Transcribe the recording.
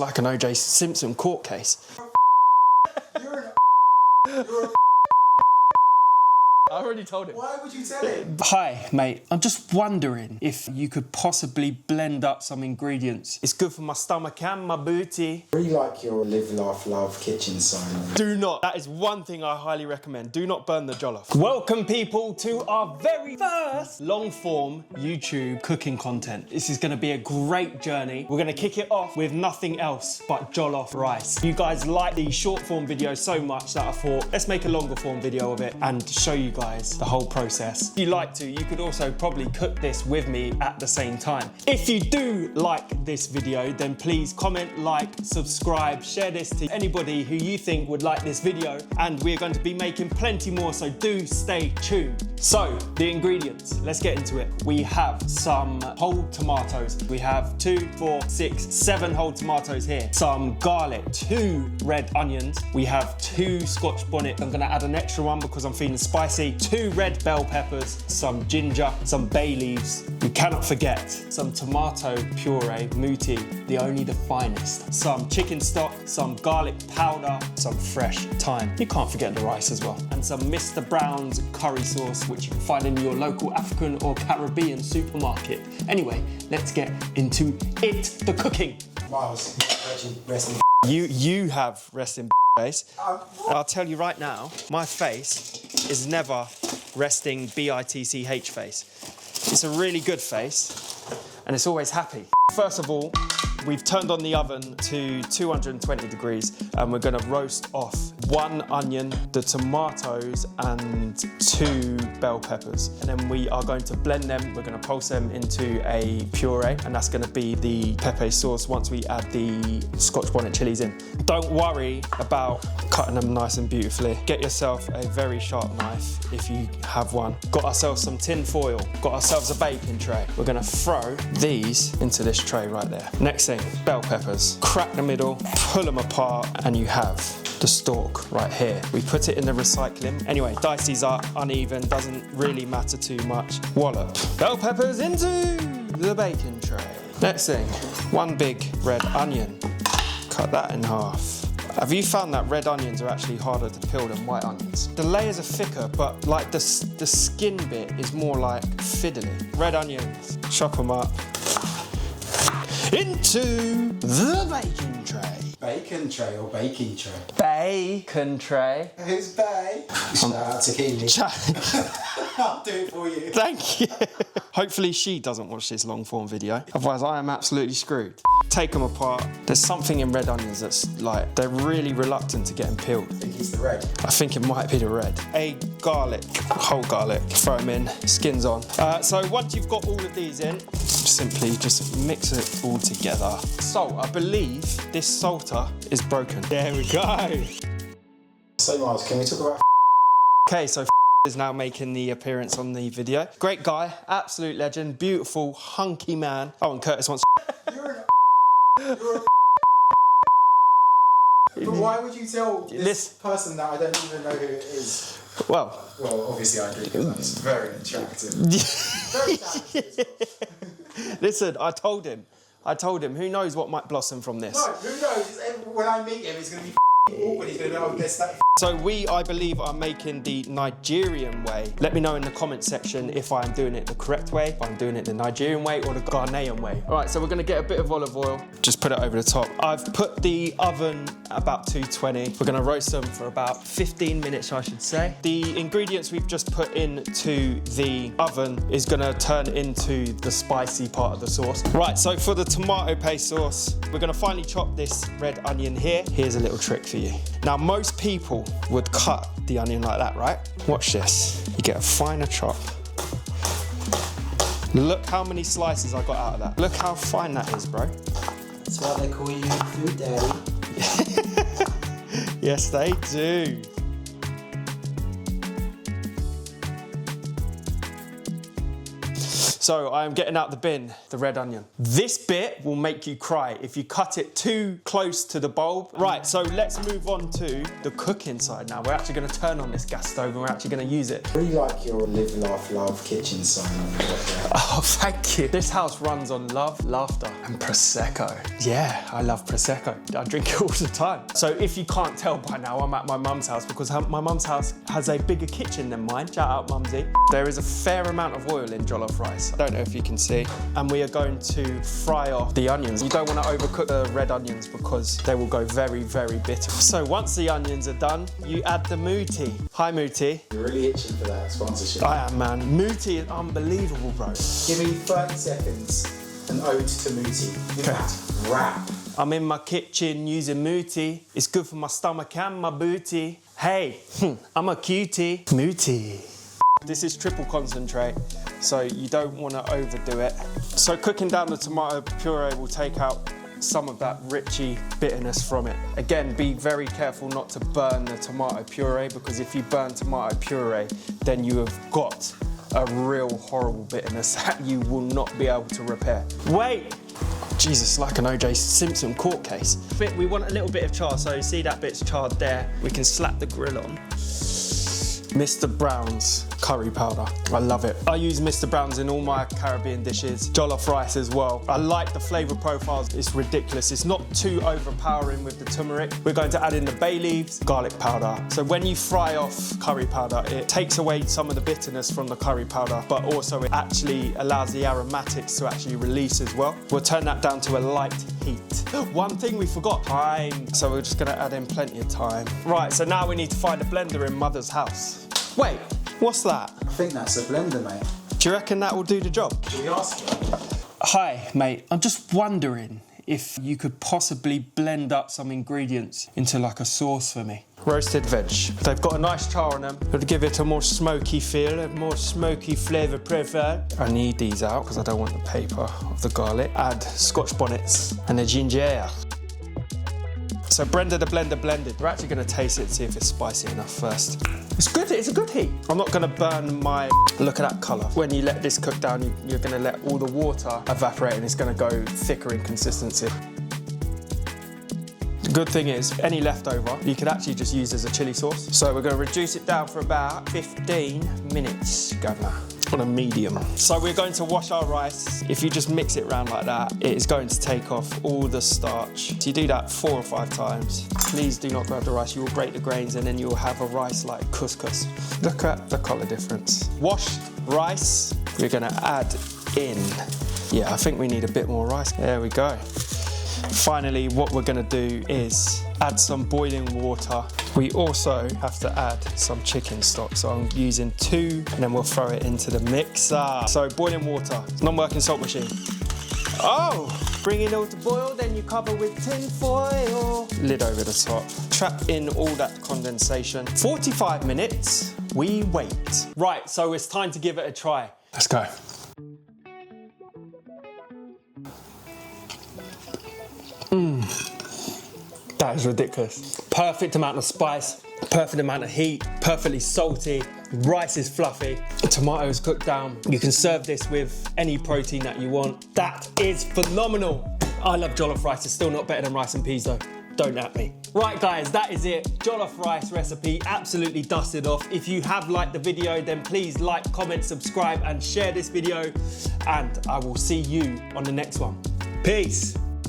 Like an O.J. Simpson court case. You're a I already told him. Why would you tell him? Hi, mate. I'm just wondering if you could possibly blend up some ingredients. It's good for my stomach and my booty. Really like your live, laugh, love kitchen sign. Do not. That is one thing I highly recommend. Do not burn the jollof. Welcome, people, to our very first long-form YouTube cooking content. This is going to be a great journey. We're going to kick it off with nothing else but jollof rice. You guys like the short-form video so much that I thought, let's make a longer-form video of it and show you guys the whole process. If you like to, you could also probably cook this with me at the same time. If you do like this video, then please comment, like, subscribe, share this to anybody who you think would like this video, and we're going to be making plenty more, so do stay tuned. So, the ingredients, let's get into it. We have some whole tomatoes. We have 2, 4, 6, 7 whole tomatoes here. Some garlic, 2 red onions. We have 2 Scotch bonnet. I'm gonna add an extra one because I'm feeling spicy. 2 red bell peppers, some ginger, some bay leaves. We cannot forget some tomato puree, muti, the finest. Some chicken stock, some garlic powder, some fresh thyme. You can't forget the rice as well. And some Mr. Brown's curry sauce, which you can find in your local African or Caribbean supermarket. Anyway, let's get into it, the cooking. Myles, rest in You have rest in face. I'll tell you right now, my face is never resting bitch face. It's a really good face, and it's always happy. First of all, we've turned on the oven to 220 degrees, and we're gonna roast off 1 onion, the tomatoes, and 2 bell peppers. And then we are going to blend them. We're gonna pulse them into a puree, and that's gonna be the pepe sauce once we add the Scotch bonnet chilies in. Don't worry about cutting them nice and beautifully. Get yourself a very sharp knife if you have one. Got ourselves some tin foil. Got ourselves a baking tray. We're gonna throw these into this tray right there. Next thing, bell peppers. Crack the middle, pull them apart, and you have the stalk right here. We put it in the recycling. Anyway, dice these up, uneven, doesn't really matter too much. Wallop. Bell peppers into the baking tray. Next thing, 1 big red onion. Cut that in half. Have you found that red onions are actually harder to peel than white onions? The layers are thicker, but like the skin bit is more like fiddly. Red onions, chop them up. Into the baking tray. Bacon tray or baking tray? Bacon tray. Who's Bay? Shout out to Keely. I'll do it for you. Thank you. Hopefully she doesn't watch this long form video. Otherwise I am absolutely screwed. Take them apart. There's something in red onions that's like, they're really reluctant to getting peeled. I think it's the red. I think it might be the red. A garlic, whole garlic. Throw them in, skins on. So once you've got all of these in, simply just mix it all together. Salt, I believe this salter is broken. There we go. So Myles, can we talk about Okay, so is now making the appearance on the video. Great guy, absolute legend, beautiful, hunky man. Oh, and Curtis wants But why would you tell this person that I don't even know who it is? Well, obviously I do, because that's very attractive. Very attractive as well. Listen, I told him, who knows what might blossom from this. No, who knows? When I meet him, it's going to be awkward. He's going to be, oh, guess that. So we, I believe, are making the Nigerian way. Let me know in the comment section if I'm doing it the correct way, if I'm doing it the Nigerian way or the Ghanaian way. All right, so we're gonna get a bit of olive oil, just put it over the top. I've put the oven about 220. We're gonna roast them for about 15 minutes, I should say. The ingredients we've just put into the oven is gonna turn into the spicy part of the sauce. Right, so for the tomato paste sauce, we're gonna finely chop this red onion here. Here's a little trick for you. Now, most people would cut the onion like that, right? Watch this. You get a finer chop. Look how many slices I got out of that. Look how fine that is, bro. That's why they call you Food Daddy. Yes, they do. So I am getting out the bin, the red onion. This bit will make you cry if you cut it too close to the bulb. Right, so let's move on to the cooking side now. We're actually gonna turn on this gas stove and we're actually gonna use it. I really like your live, laugh, love kitchen sign. Oh, thank you. This house runs on love, laughter, and Prosecco. Yeah, I love Prosecco. I drink it all the time. So if you can't tell by now, I'm at my mum's house because my mum's house has a bigger kitchen than mine. Shout out, Mumsy. There is a fair amount of oil in jollof rice. I don't know if you can see. And we are going to fry off the onions. You don't want to overcook the red onions because they will go very, very bitter. So once the onions are done, you add the Mooty. Hi, Mooty. You're really itching for that sponsorship. I am, man. Mooty is unbelievable, bro. Give me 30 seconds, an ode to Mooty. In fact, rap. I'm in my kitchen using Mooty. It's good for my stomach and my booty. Hey, I'm a cutie. Mooty. This is triple concentrate, so you don't want to overdo it. So cooking down the tomato puree will take out some of that richy bitterness from it. Again, be very careful not to burn the tomato puree, because if you burn tomato puree, then you have got a real horrible bitterness that you will not be able to repair. Wait! Jesus, like an O.J. Simpson court case. We want a little bit of char, so you see that bit's charred there. We can slap the grill on. Mr. Brown's curry powder. I love it. I use Mr. Brown's in all my Caribbean dishes, jollof rice as well. I like the flavour profiles. It's ridiculous. It's not too overpowering with the turmeric. We're going to add in the bay leaves, garlic powder. So when you fry off curry powder, it takes away some of the bitterness from the curry powder, but also it actually allows the aromatics to actually release as well. We'll turn that down to a light heat. One thing we forgot, thyme. So we're just gonna add in plenty of thyme. Right, so now we need to find a blender in Mother's house. Wait, what's that? I think that's a blender, mate. Do you reckon that will do the job? Should we ask her? Hi, mate. I'm just wondering if you could possibly blend up some ingredients into like a sauce for me. Roasted veg. They've got a nice char on them. It'll give it a more smoky feel, a more smoky flavour profile. I need these out because I don't want the paper of the garlic. Add Scotch bonnets and the ginger. So Brenda the blender blended. We're actually going to taste it, see if it's spicy enough first. It's good, it's a good heat. I'm not going to burn my... Look at that colour. When you let this cook down, you're going to let all the water evaporate and it's going to go thicker in consistency. The good thing is, any leftover, you could actually just use as a chilli sauce. So we're going to reduce it down for about 15 minutes, Governor. On a medium. So we're going to wash our rice. If you just mix it around like that, it is going to take off all the starch. So you do that 4 or 5 times. Please do not grab the rice. You will break the grains and then you will have a rice like couscous. Look at the colour difference. Washed rice, we're gonna add in. Yeah, I think we need a bit more rice. There we go. Finally, what we're gonna do is add some boiling water. We also have to add some chicken stock. So I'm using 2 and then we'll throw it into the mixer. So boiling water, non-working salt machine. Oh, bring it all to boil, then you cover with tin foil. Lid over the top. Trap in all that condensation. 45 minutes, we wait. Right, so it's time to give it a try. Let's go. That is ridiculous. Perfect amount of spice, perfect amount of heat, perfectly salty. Rice is fluffy. The tomato is cooked down. You can serve this with any protein that you want. That is phenomenal. I love jollof rice. It's still not better than rice and peas though. Don't at me. Right guys, that is it. Jollof rice recipe absolutely dusted off. If you have liked the video, then please like, comment, subscribe and share this video. And I will see you on the next one. Peace.